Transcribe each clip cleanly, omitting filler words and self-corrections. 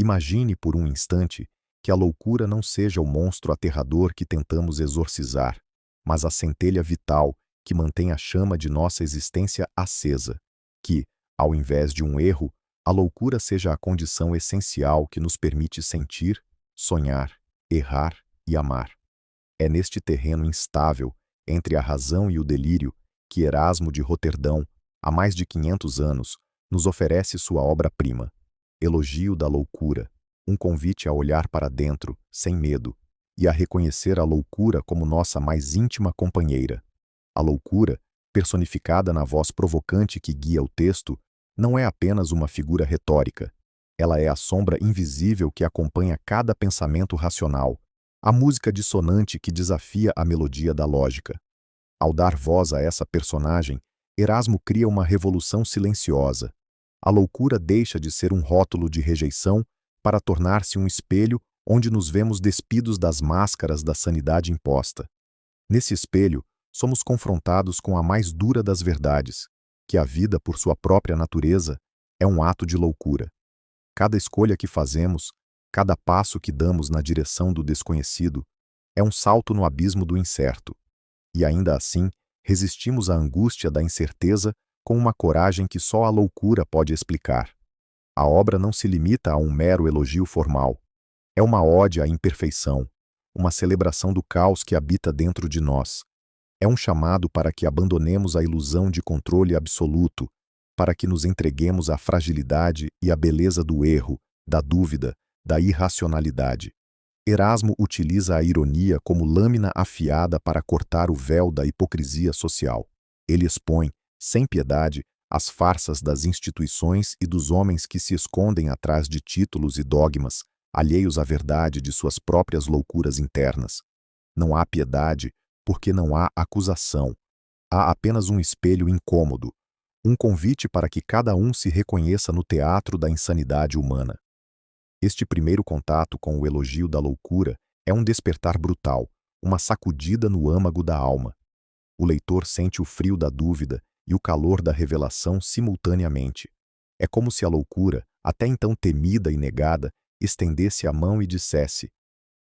Imagine por um instante que a loucura não seja o monstro aterrador que tentamos exorcizar, mas a centelha vital que mantém a chama de nossa existência acesa. Que, ao invés de um erro, a loucura seja a condição essencial que nos permite sentir, sonhar, errar e amar. É neste terreno instável, entre a razão e o delírio, que Erasmo de Roterdão, há mais de 500 anos, nos oferece sua obra-prima, Elogio da Loucura, um convite a olhar para dentro, sem medo, e a reconhecer a loucura como nossa mais íntima companheira. A loucura, personificada na voz provocante que guia o texto, não é apenas uma figura retórica. Ela é a sombra invisível que acompanha cada pensamento racional, a música dissonante que desafia a melodia da lógica. Ao dar voz a essa personagem, Erasmo cria uma revolução silenciosa. A loucura deixa de ser um rótulo de rejeição para tornar-se um espelho onde nos vemos despidos das máscaras da sanidade imposta. Nesse espelho, somos confrontados com a mais dura das verdades, que a vida, por sua própria natureza, é um ato de loucura. Cada escolha que fazemos, cada passo que damos na direção do desconhecido, é um salto no abismo do incerto. E ainda assim, resistimos à angústia da incerteza com uma coragem que só a loucura pode explicar. A obra não se limita a um mero elogio formal. É uma ode à imperfeição, uma celebração do caos que habita dentro de nós. É um chamado para que abandonemos a ilusão de controle absoluto, para que nos entreguemos à fragilidade e à beleza do erro, da dúvida, da irracionalidade. Erasmo utiliza a ironia como lâmina afiada para cortar o véu da hipocrisia social. Ele expõe, sem piedade, as farsas das instituições e dos homens que se escondem atrás de títulos e dogmas, alheios à verdade de suas próprias loucuras internas. Não há piedade, porque não há acusação. Há apenas um espelho incômodo, um convite para que cada um se reconheça no teatro da insanidade humana. Este primeiro contato com o elogio da loucura é um despertar brutal, uma sacudida no âmago da alma. O leitor sente o frio da dúvida e o calor da revelação simultaneamente. É como se a loucura, até então temida e negada, estendesse a mão e dissesse: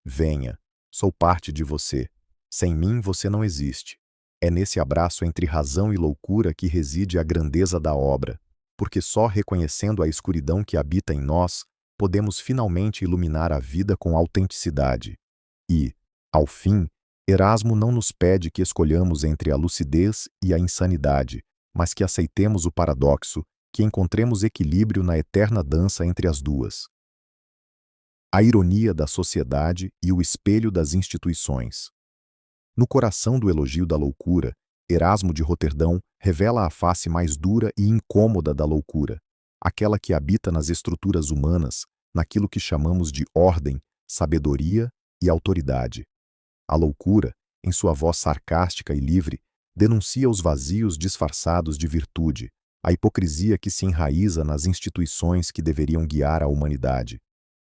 venha, sou parte de você. Sem mim você não existe. É nesse abraço entre razão e loucura que reside a grandeza da obra, porque só reconhecendo a escuridão que habita em nós, podemos finalmente iluminar a vida com autenticidade. E, ao fim, Erasmo não nos pede que escolhamos entre a lucidez e a insanidade, mas que aceitemos o paradoxo, que encontremos equilíbrio na eterna dança entre as duas. A ironia da sociedade e o espelho das instituições. No coração do elogio da loucura, Erasmo de Roterdão revela a face mais dura e incômoda da loucura, aquela que habita nas estruturas humanas, naquilo que chamamos de ordem, sabedoria e autoridade. A loucura, em sua voz sarcástica e livre, denuncia os vazios disfarçados de virtude, a hipocrisia que se enraiza nas instituições que deveriam guiar a humanidade,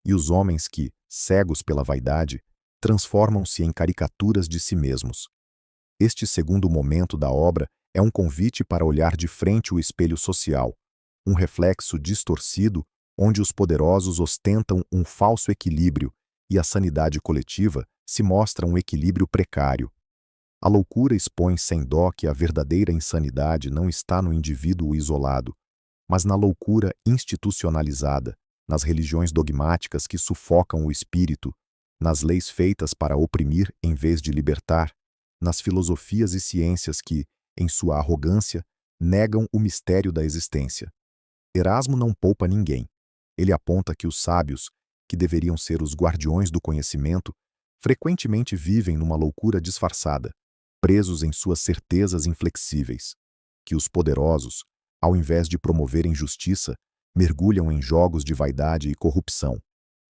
e os homens que, cegos pela vaidade, transformam-se em caricaturas de si mesmos. Este segundo momento da obra é um convite para olhar de frente o espelho social, um reflexo distorcido onde os poderosos ostentam um falso equilíbrio e a sanidade coletiva se mostra um equilíbrio precário. A loucura expõe sem dó que a verdadeira insanidade não está no indivíduo isolado, mas na loucura institucionalizada, nas religiões dogmáticas que sufocam o espírito, nas leis feitas para oprimir em vez de libertar, nas filosofias e ciências que, em sua arrogância, negam o mistério da existência. Erasmo não poupa ninguém. Ele aponta que os sábios, que deveriam ser os guardiões do conhecimento, frequentemente vivem numa loucura disfarçada, presos em suas certezas inflexíveis. Que os poderosos, ao invés de promoverem justiça, mergulham em jogos de vaidade e corrupção.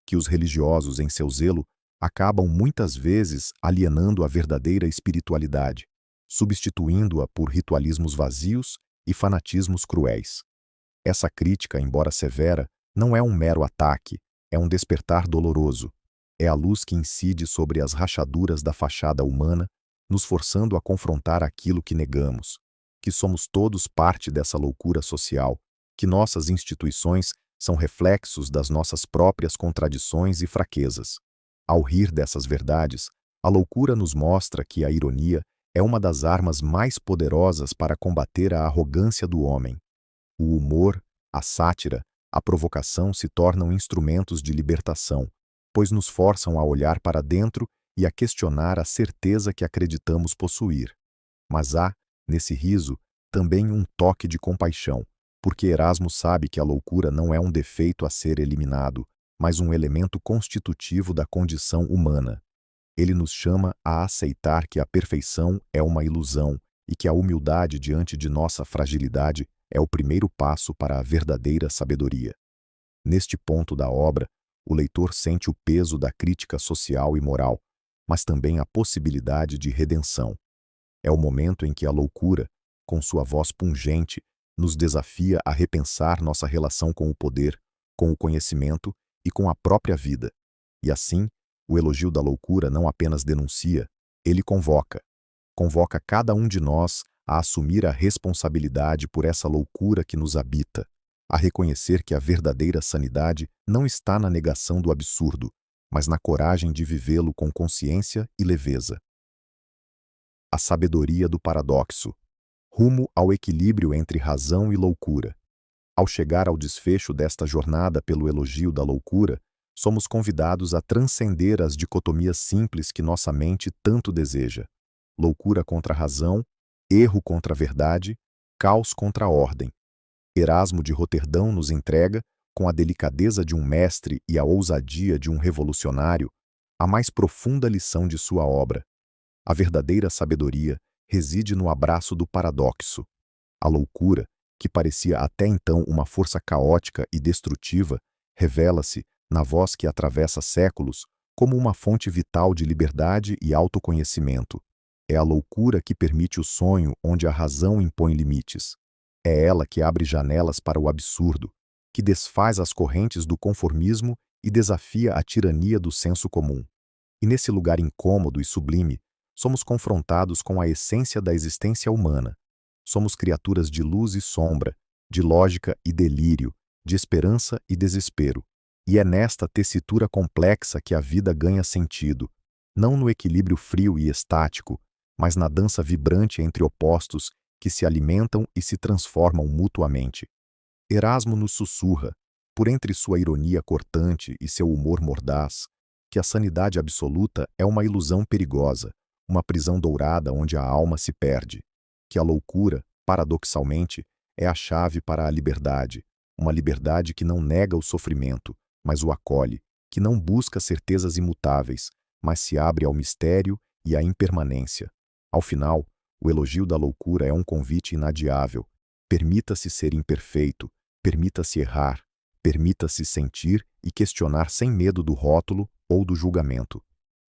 Que os religiosos, em seu zelo, acabam muitas vezes alienando a verdadeira espiritualidade, substituindo-a por ritualismos vazios e fanatismos cruéis. Essa crítica, embora severa, não é um mero ataque, é um despertar doloroso. É a luz que incide sobre as rachaduras da fachada humana, nos forçando a confrontar aquilo que negamos, que somos todos parte dessa loucura social, que nossas instituições São reflexos das nossas próprias contradições e fraquezas. Ao rir dessas verdades, a loucura nos mostra que a ironia é uma das armas mais poderosas para combater a arrogância do homem. O humor, a sátira, a provocação se tornam instrumentos de libertação, pois nos forçam a olhar para dentro e a questionar a certeza que acreditamos possuir. Mas há, nesse riso, também um toque de compaixão, porque Erasmo sabe que a loucura não é um defeito a ser eliminado, mas um elemento constitutivo da condição humana. Ele nos chama a aceitar que a perfeição é uma ilusão e que a humildade diante de nossa fragilidade é o primeiro passo para a verdadeira sabedoria. Neste ponto da obra, o leitor sente o peso da crítica social e moral, mas também a possibilidade de redenção. É o momento em que a loucura, com sua voz pungente, nos desafia a repensar nossa relação com o poder, com o conhecimento e com a própria vida. E assim, o elogio da loucura não apenas denuncia, ele convoca. Convoca cada um de nós a assumir a responsabilidade por essa loucura que nos habita, a reconhecer que a verdadeira sanidade não está na negação do absurdo, mas na coragem de vivê-lo com consciência e leveza. A sabedoria do paradoxo, rumo ao equilíbrio entre razão e loucura. Ao chegar ao desfecho desta jornada pelo elogio da loucura, somos convidados a transcender as dicotomias simples que nossa mente tanto deseja. Loucura contra a razão, erro contra a verdade, caos contra a ordem. Erasmo de Roterdão nos entrega, com a delicadeza de um mestre e a ousadia de um revolucionário, a mais profunda lição de sua obra. A verdadeira sabedoria reside no abraço do paradoxo. A loucura, que parecia até então uma força caótica e destrutiva, revela-se, na voz que atravessa séculos, como uma fonte vital de liberdade e autoconhecimento. É a loucura que permite o sonho onde a razão impõe limites. É ela que abre janelas para o absurdo, que desfaz as correntes do conformismo e desafia a tirania do senso comum. E nesse lugar incômodo e sublime, somos confrontados com a essência da existência humana. Somos criaturas de luz e sombra, de lógica e delírio, de esperança e desespero. E é nesta tessitura complexa que a vida ganha sentido, não no equilíbrio frio e estático, mas na dança vibrante entre opostos que se alimentam e se transformam mutuamente. Erasmo nos sussurra, por entre sua ironia cortante e seu humor mordaz, que a sanidade absoluta é uma ilusão perigosa, uma prisão dourada onde a alma se perde, que a loucura, paradoxalmente, é a chave para a liberdade, uma liberdade que não nega o sofrimento, mas o acolhe, que não busca certezas imutáveis, mas se abre ao mistério e à impermanência. Ao final, o elogio da loucura é um convite inadiável. Permita-se ser imperfeito, permita-se errar, permita-se sentir e questionar sem medo do rótulo ou do julgamento.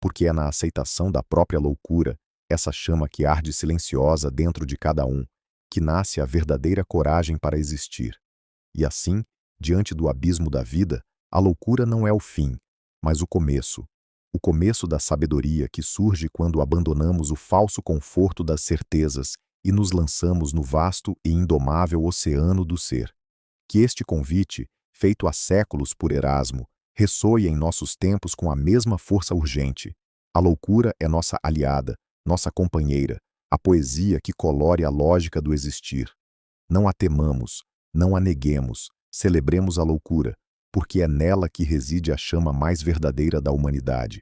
Porque é na aceitação da própria loucura, essa chama que arde silenciosa dentro de cada um, que nasce a verdadeira coragem para existir. E assim, diante do abismo da vida, a loucura não é o fim, mas o começo da sabedoria que surge quando abandonamos o falso conforto das certezas e nos lançamos no vasto e indomável oceano do ser. Que este convite, feito há séculos por Erasmo, ressoe em nossos tempos com a mesma força urgente. A loucura é nossa aliada, nossa companheira, a poesia que colore a lógica do existir. Não a temamos, não a neguemos, celebremos a loucura, porque é nela que reside a chama mais verdadeira da humanidade.